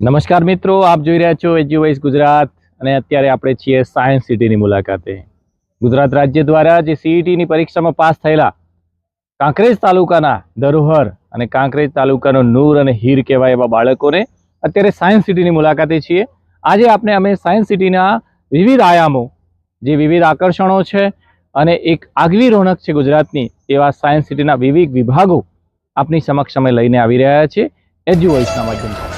નમસ્કાર મિત્રો, આપ જોઈ રહ્યા છો એજ્યુવાઇઝ ગુજરાત અને અત્યારે આપણે છીએ સાયન્સ સિટીની મુલાકાતે. ગુજરાત રાજ્ય દ્વારા જે સીઈટીની પરીક્ષામાં પાસ થયેલા કાંકરેજ તાલુકાના ધરોહર અને કાંકરેજ તાલુકાનો નૂર અને હીર કહેવાય એવા બાળકોને અત્યારે સાયન્સ સિટીની મુલાકાતે છીએ. આજે અમે સાયન્સ સિટીના વિવિધ આયામો, જે વિવિધ આકર્ષણો છે અને એક આગવી રોનક છે ગુજરાતની, એવા સાયન્સ સિટીના વિવિધ વિભાગો આપની સમક્ષ અમે લઈને આવી રહ્યા છીએ એજ્યુવાઇઝના માધ્યમથી.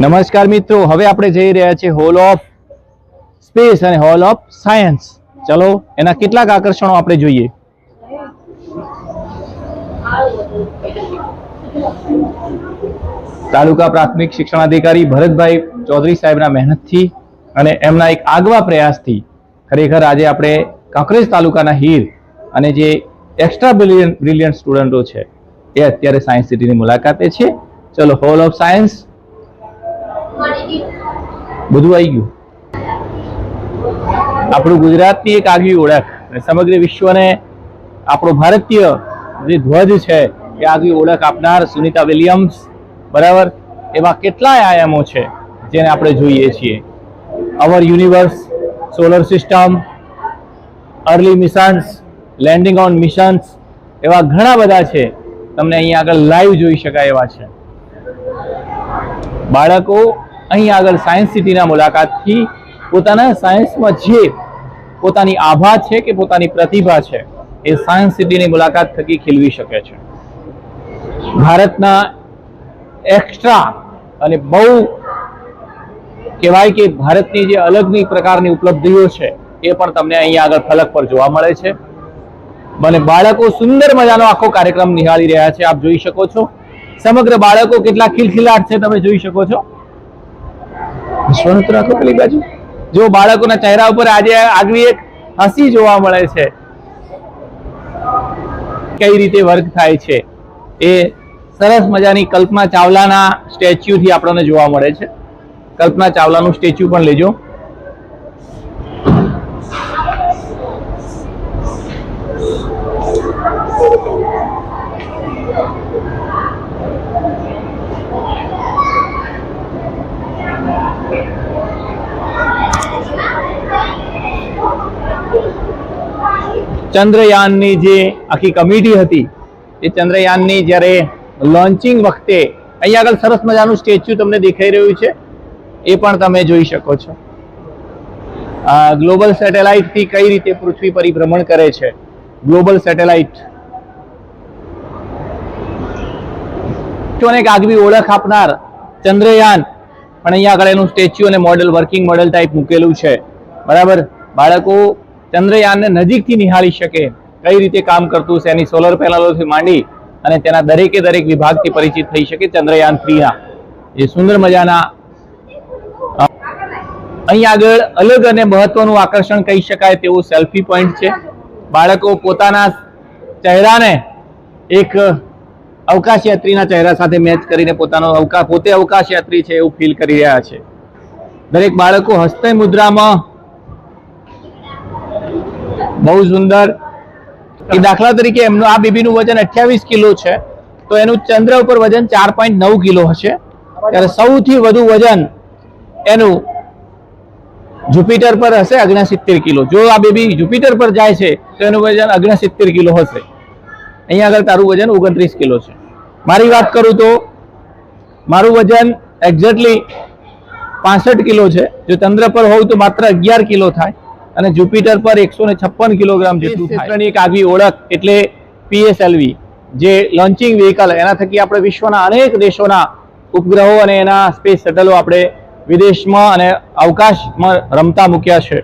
નમસ્કાર મિત્રો, હવે આપણે જઈ રહ્યા છીએ હોલ ઓફ સ્પેસ અને હોલ ઓફ સાયન્સ. ચલો એના કેટલાક આકર્ષણો આપણે જોઈએ. તાલુકા પ્રાથમિક શિક્ષણાધિકારી ભરતભાઈ ચૌધરી સાહેબના મહેનતથી અને એમના એક આગવા પ્રયાસથી ખરેખર આજે આપણે કાંકરેજ તાલુકાના હીર અને જે એક્સ્ટ્રા બ્રિલિયન્ટ સ્ટુડન્ટો છે એ અત્યારે સાયન્સ સિટીની મુલાકાતે છે. ચલો, હોલ ઓફ સાયન્સ બધું આવી ગયું. આપણું ગુજરાતની એક આગવી ઓળખ, સમગ્ર વિશ્વને આપણો ભારતીય જે ધ્વજ છે એ આગવી ઓળખ આપનાર સુનિતા વિલિયમ્સ, બરાબર, એવા કેટલાય આયામો છે જેને આપણે જોઈએ છીએ. Our universe, solar system, early missions, landing on missions, એવા ઘણા બધા છે. તમને અહીંયા આગળ લાઈવ જોઈ શકાય એવા છે. બાળકો અહીં આગળ સાયન્સ સિટીના મુલાકાતથી પોતાના સાયન્સમાં જે પોતાની આભા છે કે પોતાની પ્રતિભા છે એ સાયન્સ સિટીની મુલાકાત થકી ખીલવી શકે છે. ભારતના એક્સ્ટ્રા અને બહુ કહેવાય કે ભારતની જે અલગની પ્રકારની ઉપલબ્ધિઓ છે એ પણ તમને અહીં આગળ ફલક પર જોવા મળે છે. અને બાળકો સુંદર મજાનો આખો કાર્યક્રમ નિહાળી રહ્યા છે. આપ જોઈ શકો છો સમગ્ર બાળકો કેટલા ખિલખિલાટ છે, તમે જોઈ શકો છો. પેલી બાજુ જો બાળકોના ચહેરા ઉપર આજે આગવી એક હસી જોવા મળે છે. કઈ રીતે વર્ક થાય છે એ સરસ મજાની કલ્પના ચાવલાના સ્ટેચ્યુ થી આપણને જોવા મળે છે. કલ્પના ચાવલાનું સ્ટેચ્યુ પણ લેજો. ચંદ્રયાનની જે આખી કમિટી હતી એ ચંદ્રયાનની જ્યારે લોન્ચિંગ વખતે અહીંયા આગળ સરસ મજાનું સ્ટેચ્યુ તમને દેખાઈ રહ્યું છે, એ પણ તમે જોઈ શકો છો. ગ્લોબલ સેટેલાઇટ થી કઈ રીતે પૃથ્વી પરિભ્રમણ કરે છે. ગ્લોબલ સેટેલાઇટ એક આગવી ઓળખ આપનાર ચંદ્રયાન પણ અહીંયા આગળ એનું સ્ટેચ્યુ અને મોડેલ, વર્કિંગ મોડેલ ટાઈપ મૂકેલું છે, બરાબર. બાળકો ચંદ્રયાનને નજીકથી નિહાળી શકે કઈ રીતે કામ કરતું છે, એની સોલર પેનલોથી માંડી અને તેના દરેકે દરેક વિભાગથી પરિચિત થઈ શકે. ચંદ્રયાન 3ના એ સુંદર મજાના અહીં આગળ અલગ અને મહત્વનું આકર્ષણ કહી શકાય તેવું સેલ્ફી પોઈન્ટ છે. બાળકો પોતાના ચહેરાને એક અવકાશયાત્રીના ચહેરા સાથે મેચ કરીને પોતે અવકાશયાત્રી છે એવું ફીલ કરી રહ્યા છે. દરેક બાળકો હસ્તે મુદ્રામાં બહુ સુંદર. દાખલા તરીકે એમનું આ બેબીનું વજન 28 કિલો છે, તો એનું ચંદ્ર ઉપર વજન 4.9 કિલો હશે. ત્યારે સૌથી વધુ વજન એનું જુપિટર પર હશે 69 કિલો. જો આ બેબી જુપિટર પર જાય છે તો એનું વજન 69 કિલો હશે. અહીંયા આગળ તારું વજન 29 કિલો છે. મારી વાત કરું તો મારું વજન એક્ઝેક્ટલી 65 કિલો છે. જો ચંદ્ર પર હોય તો માત્ર 11 કિલો થાય અને જુપિટર પર 156 કિલોગ્રામ જેટલું થાય. ક્ષેત્રની એક આગવી ઓળખ એટલે PSLV જે લોન્ચિંગ વ્હીકલ, એના થકી આપણે વિશ્વના અનેક દેશોના ઉપગ્રહો અને એના સ્પેસ શટલો આપણે વિદેશમાં અને અવકાશમાં રમતા મૂક્યા છે.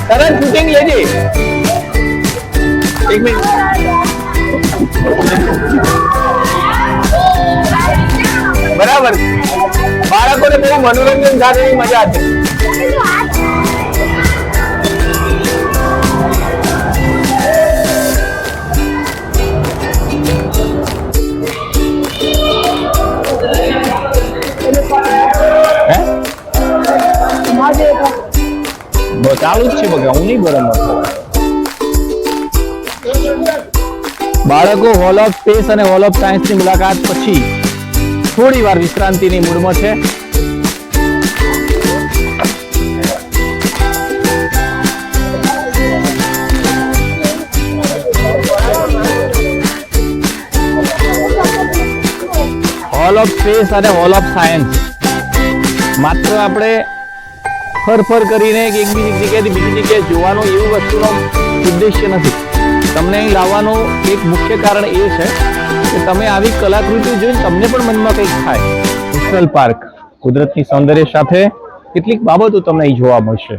સરળ શૂટિંગ લેજે. એક મિનિટ. બરાબર, બાળકોને બહુ મનોરંજન સાથે મજા છે. ચાલુ જ છે બગા, હું નહીં બરાબર. બાળકો હોલ ઓફ સ્પેસ અને હોલ ઓફ સાયન્સની મુલાકાત પછી થોડી વાર વિશ્રાંતિની મૂડમાં છે. હોલ ઓફ સ્પેસ અને હોલ ઓફ સાયન્સ માત્ર આપણે ફરફર કરીને એક બીજી જગ્યાએથી બીજી જગ્યાએ જોવાનો એવું વસ્તુનો ઉદ્દેશ્ય નથી. તમને અહીં લાવવાનું એક મુખ્ય કારણ એ છે કે તમે આવી કલાકૃતિ જોઈને તમને પણ મનમાં કંઈક થાય. નેશનલ પાર્ક કુદરતની સૌંદર્ય સાથે કેટલીક બાબતો તમને અહીં જોવા મળશે.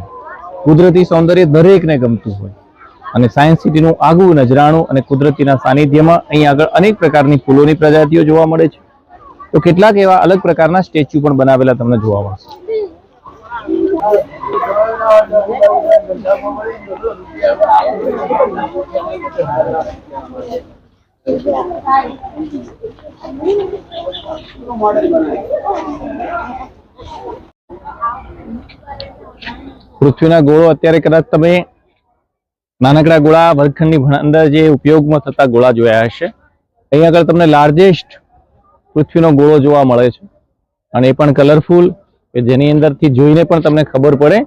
કુદરતી સૌંદર્ય દરેકને ગમતું હોય અને સાયન્સ સિટીનું આગવું નજરાણું અને કુદરતીના સાનિધ્યમાં અહીં આગળ અનેક પ્રકારની ફૂલોની પ્રજાતિઓ જોવા મળે છે. તો કેટલાક એવા અલગ પ્રકારના સ્ટેચ્યુ પણ બનાવેલા તમને જોવા મળશે. પૃથ્વીના ગોળો અત્યારે કદાચ તમે નાનકડા ગોળા વર્ગખંડની અંદર જે ઉપયોગમાં થતા ગોળા જોયા હશે. અહીં આગળ તમને લાર્જેસ્ટ પૃથ્વીનો ગોળો જોવા મળે છે અને એ પણ કલરફુલ, કે જેની અંદરથી જોઈને પણ તમને ખબર પડે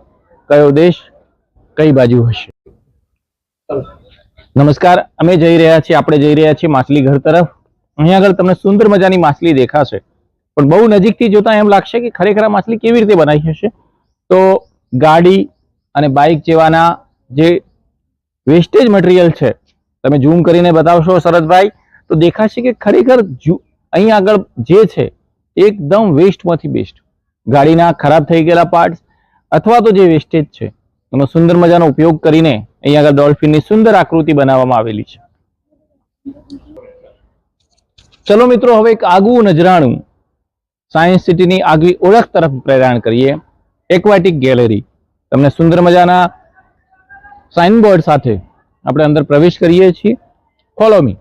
કયો દેશ કઈ બાજુ હશે. નમસ્કાર, અમે જઈ રહ્યા છીએ, આપણે જઈ રહ્યા છીએ માછલી ઘર તરફ. અહીંયા આગળ તમને સુંદર મજાની માછલી દેખાશે, પણ બહુ નજીકથી જોતા એમ લાગશે કે ખરેખર આ માછલી કેવી રીતે બનાવી હશે. તો ગાડી અને બાઇક જેવાના જે વેસ્ટેજ મટીરિયલ છે, તમે ઝૂમ કરીને બતાવશો શરદભાઈ તો દેખાશે કે ખરેખર અહીં આગળ જે છે એકદમ વેસ્ટમાંથી બેસ્ટ. ગાડીના ખરાબ થઈ ગયેલા પાર્ટ્સ અથવા તો જે વેસ્ટેજ છે એનો સુંદર મજાનો ઉપયોગ કરીને અહીં આગળ ડોલ્ફિનની સુંદર આકૃતિ બનાવવામાં આવેલી છે. ચલો મિત્રો, હવે એક આગવું નજરાણું સાયન્સ સિટીની આગવી ઓળખ તરફ પ્રેરણ કરીએ. Aquatic gallery. તમને સુંદર મજાના સાઇનબોર્ડ સાથે આપણે અંદર પ્રવેશ કરીએ છીએ. Follow me.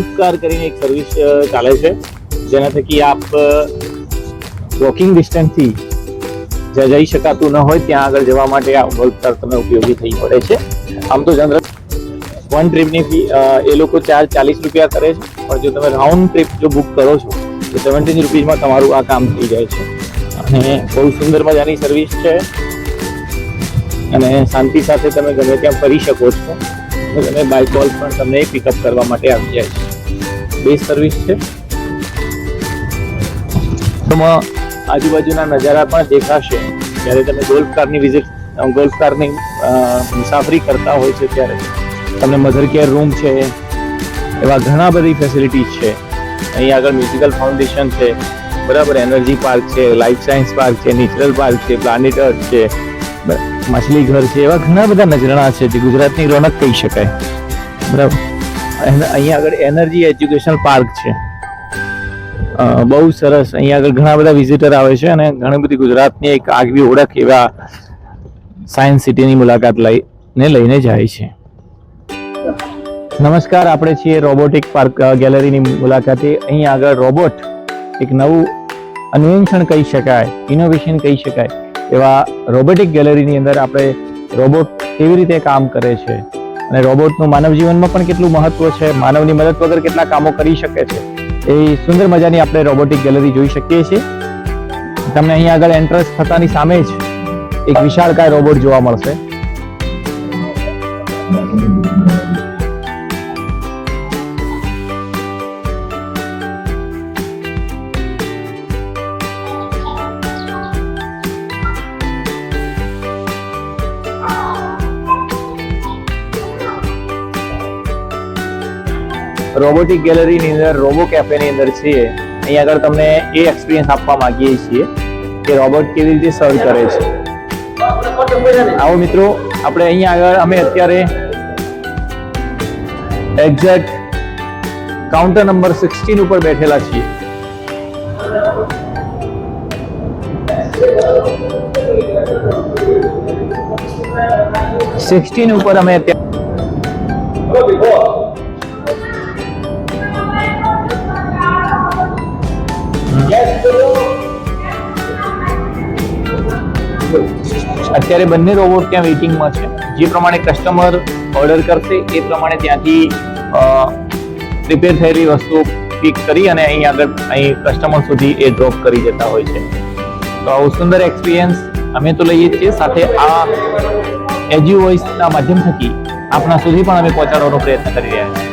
ગોલ્ફ કાર કરીને એક સર્વિસ ચાલે છે, જેના થકી આપ વોકિંગ ડિસ્ટન્સથી જ્યાં જઈ શકાતું ન હોય ત્યાં આગળ જવા માટે આ ગોલ્ફ કાર તમને ઉપયોગી થઈ પડે છે. આમ તો જનરલ વન ટ્રીપની ફી એ લોકો ચાર્જ 40 રૂપિયા કરે છે, પણ જો તમે રાઉન્ડ ટ્રીપ જો બુક કરો છો તો 17 રૂપીસમાં તમારું આ કામ થઈ જાય છે. અને બહુ સુંદર મજાની સર્વિસ છે અને શાંતિ સાથે તમે ગમે ત્યાં ફરી શકો છો. તમે બાય કોલ પણ તમને પિકઅપ કરવા માટે આવી જાય છે. બેસ્ટ સર્વિસ છે. આજુબાજુના નજારા પણ દેખાશે જ્યારે તમે ગોલ્ફ કારની મુસાફરી કરતા હોય છે ત્યારે તમને મધર કેર રૂમ છે, એવા ઘણા બધી ફેસિલિટીઝ છે. અહીં આગળ મ્યુઝિકલ ફાઉન્ડેશન છે, બરાબર, એનર્જી પાર્ક છે, લાઈફ સાયન્સ પાર્ક છે, નેચરલ પાર્ક છે, પ્લાનેટ અર્થ છે, માછલી ઘર છે, એવા ઘણા બધા નજરાણા છે જે ગુજરાતની રોનક કહી શકાય, બરાબર. અહીં આગળ એનર્જી એજ્યુકેશનલ પાર્ક છે, બહુ સરસ. અહીં આગળ ઘણા બધા વિઝિટર આવે છે અને ઘણી બધી ગુજરાતની એક આગવી ઓળખ એવા સાયન્સ સિટીની મુલાકાત લઈને જાય છે. નમસ્કાર, આપણે છીએ રોબોટિક પાર્ક ગેલેરીની મુલાકાતે. અહીં આગળ રોબોટ એક નવું અન્વેષણ કહી શકાય, ઇનોવેશન કહી શકાય એવા રોબોટિક ગેલેરીની અંદર આપણે રોબોટ કેવી રીતે કામ કરે છે અને રોબોટનું માનવ જીવનમાં પણ કેટલું મહત્વ છે, માનવની મદદ વગર કેટલા કામો કરી શકે છે, એ સુંદર મજાની આપણે રોબોટિક ગેલેરી જોઈ શકીએ છીએ. તમને અહીં આગળ એન્ટ્રન્સ થતાની સામે જ એક વિશાળકાય રોબોટ જોવા મળશે. રોબોટિક ગેલેરીની અંદર રોબો કેફેની અંદર છીએ. અહીં આગળ તમને એ એક્સપિરિયન્સ આપવા માંગીએ છીએ કે રોબોટ કેવી રીતે સર્વ કરે છે. આવો મિત્રો, આપણે અહીં આગળ અમે અત્યારે એક્ઝેક્ટ કાઉન્ટર નંબર 16 ઉપર બેઠેલા છીએ. ઉપર અમે અત્યારે બંને રોબોટ ત્યાં વેઇટિંગમાં છે. જે પ્રમાણે કસ્ટમર ઓર્ડર કરશે એ પ્રમાણે ત્યાંથી પ્રિપેર થયેલી વસ્તુઓ પિક કરી અને અહીં કસ્ટમર સુધી એ ડ્રોપ કરી જતા હોય છે. તો આવું સુંદર એક્સપિરિયન્સ અમે તો લઈએ છીએ, સાથે આ એજ્યુ વોઇસના માધ્યમ થકી આપણા સુધી પણ અમે પહોંચાડવાનો પ્રયત્ન કરી રહ્યા છીએ.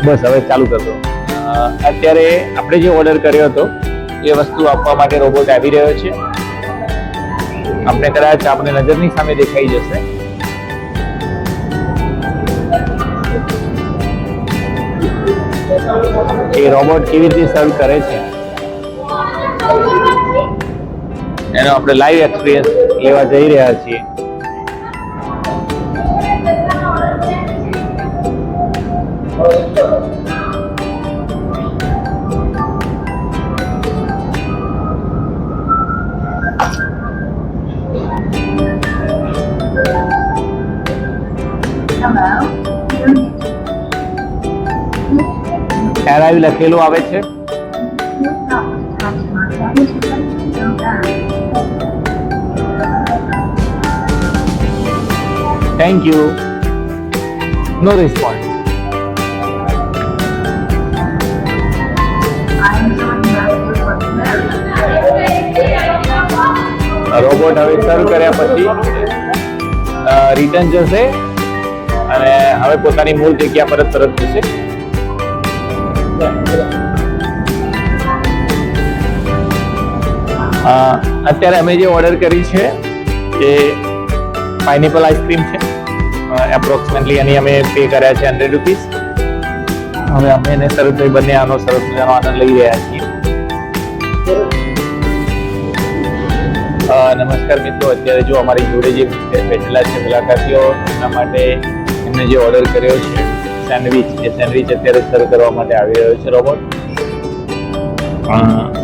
બસ હવે ચાલુ કરજો. અત્યારે આપણે જે ઓર્ડર કર્યો હતો એ વસ્તુ આપવા માટે રોબોટ આવી રહ્યો છે. આપણે કદાચ આપણે નજરની સામે દેખાઈ જશે. એ રોબોટ કેવી રીતે સર્વ કરે છે એનો આપણે લાઈવ એક્સપિરિયન્સ લેવા જઈ રહ્યા છીએ. એરાઈવ લખેલું આવે છે. Thank you. No response. Robot હવે સર્વ કર્યા પછી રિટર્ન જશે અને હવે પોતાની મૂળ જગ્યા પર તરત જશે. અત્યારે અમે જે ઓર્ડર કરી છે એ પાઇનેપલ આઈસ્ક્રીમ છે. એપ્રોક્સિમેટલી એની અમે પે કર્યા છે 100 રૂપીસ. હવે અમે એને સરસભાઈ બંને આનો સરસ મજાનો આનંદ લઈ રહ્યા છીએ. નમસ્કાર મિત્રો, અત્યારે જો અમારી જોડે જે બેઠેલા છે મુલાકાતીઓ, એમના માટે એમને જે ઓર્ડર કર્યો છે સેન્ડવિચ, એ સેન્ડવિચ અત્યારે સર્વ કરવા માટે આવી રહ્યો છે રોબોટ.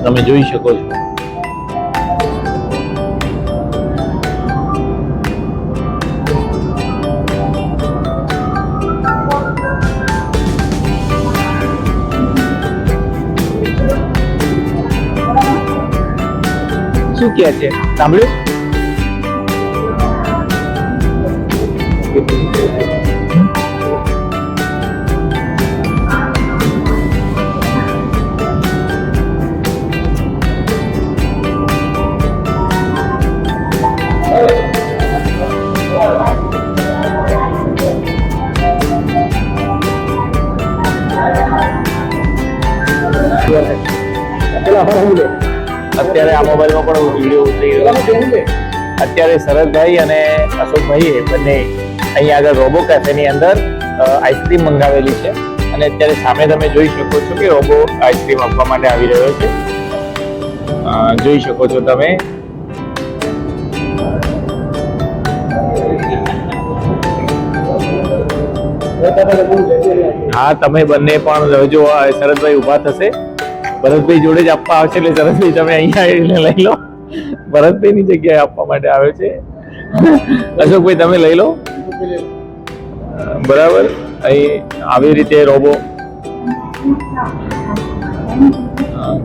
તમે જોઈ શકો છો. શું કહે છે સાંભળ્યું? અત્યારે આ મોબાઈલમાં પણ વિડીયો ઉતરી રહ્યો છે. અત્યારે શરદભાઈ અને અશોકભાઈએ બંને અહીં આગળ રોબો કેફેની અંદર આઈસ્ક્રીમ મંગાવેલી છે અને અત્યારે સામે તમે જોઈ શકો છો કે રોબો આઈસ્ક્રીમ આપવા માટે આવી રહ્યો છે. જોઈ શકો છો તમે. હા, તમે બંને પણ જો શરદભાઈ ઉભા થશે, ભરતભાઈ જોડે જ આપવા આવશે એટલે શરદભાઈ તમે અહીંયા આવીને લઈ લો. ભરતભાઈની જગ્યાએ આપવા માટે આવે છે. અશોકભાઈ તમે લઈ લો. બરાબર, અહીં આવી રીતે રોબો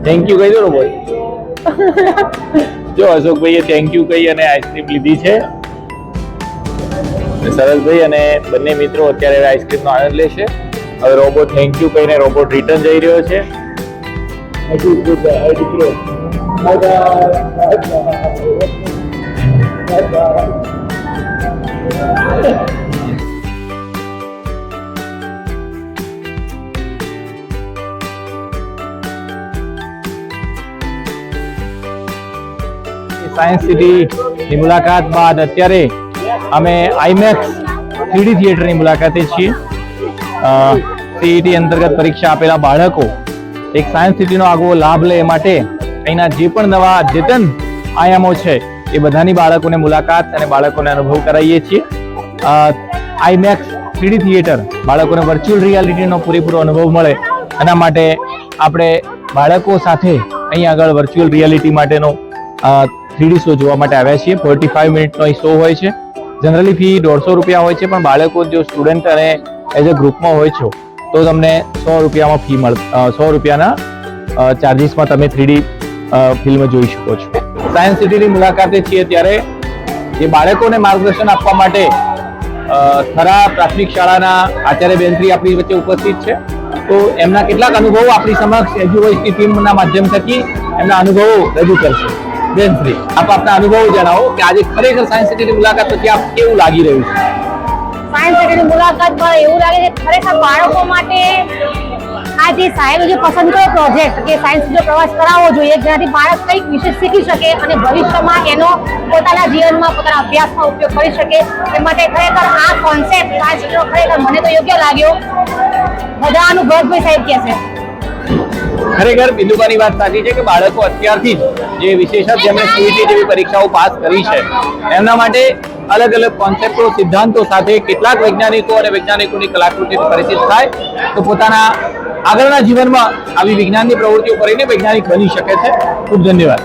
થેન્ક યુ કહી દો રોબો. જો અશોકભાઈએ થેન્ક યુ કહી અને આઈસ્ક્રીમ લીધી છે. સરસભાઈ અને બંને મિત્રો અત્યારે આઈસ્ક્રીમનો આનંદ લેશે. હવે રોબોટ થેન્ક યુ કહીને રોબોટ રિટર્ન જઈ રહ્યો છે. સાયન્સ સિટીની મુલાકાત બાદ અત્યારે અમે આઈમેક્સ 3D થિયેટરની મુલાકાતે છીએ. સીઈટી અંતર્ગત પરીક્ષા આપેલા બાળકો એક સાયન્સ સિટીનો આગવો લાભ લે માટે અહીંના જે પણ નવા અદ્યતન આયામો છે એ બધાની બાળકોને મુલાકાત અને બાળકોને અનુભવ કરાવીએ છીએ. આઈમેક્સ 3D થિયેટર બાળકોને વર્ચ્યુઅલ રિયાલિટીનો પૂરેપૂરો અનુભવ મળે એના માટે આપણે બાળકો સાથે અહીં આગળ વર્ચ્યુઅલ રિયાલિટી માટેનો 3D શો જોવા માટે આવ્યા છીએ. 45 મિનિટનો શો હોય છે. જનરલી ફી 150 રૂપિયા હોય છે, પણ બાળકો જો સ્ટુડન્ટ અને એઝ અ ગ્રુપમાં હોય છો તો તમને 100 રૂપિયામાં ફી 100 રૂપિયાના ચાર્જિસમાં તમે 3D ફિલ્મ જોઈ શકો છો. સાયન્સ સિટીની મુલાકાતે છીએ ત્યારે જે બાળકોને માર્ગદર્શન આપવા માટે થરા પ્રાથમિક શાળાના આચાર્ય બેનશ્રી આપણી વચ્ચે ઉપસ્થિત છે. તો એમના કેટલાક અનુભવો આપણી સમક્ષ એજ્યુવોઇસની ટીમના માધ્યમ થકી એમના અનુભવો રજૂ કરશે. બેનશ્રી, આપ આપના અનુભવો જણાવો કે આજે ખરેખર સાયન્સ સિટીની મુલાકાત પછી આપ કેવું લાગી રહ્યું છે? સાયન્સ સિટીની મુલાકાત પર એવું લાગે છે ખરેખર બાળકો માટે આ જે સાહેબે જે પસંદ કર્યો પ્રોજેક્ટ કે સાયન્સ સિટીનો પ્રવાસ કરાવવો જોઈએ, જેનાથી બાળક કંઈક વિશેષ શીખી શકે અને ભવિષ્યમાં એનો પોતાના જીવનમાં પોતાના અભ્યાસમાં ઉપયોગ કરી શકે. એ માટે ખરેખર આ કોન્સેપ્ટ સાયન્સ સિટીનો ખરેખર મને તો યોગ્ય લાગ્યો. બધાનું ભરતભાઈ સાહેબ કહે છે. ખરેખર બિંદુબાની વાત સાચી છે કે બાળકો અત્યારથી જ જે વિશેષક જેમણે સીઈટી જેવી પરીક્ષાઓ પાસ કરી છે એમના માટે અલગ અલગ કોન્સેપ્ટો, સિદ્ધાંતો સાથે કેટલાક વૈજ્ઞાનિકો અને વૈજ્ઞાનિકોની કલાકૃતિથી પરિચિત થાય તો પોતાના આગળના જીવનમાં આવી વિજ્ઞાનની પ્રવૃત્તિઓ કરીને વૈજ્ઞાનિક બની શકે છે. ખૂબ ધન્યવાદ.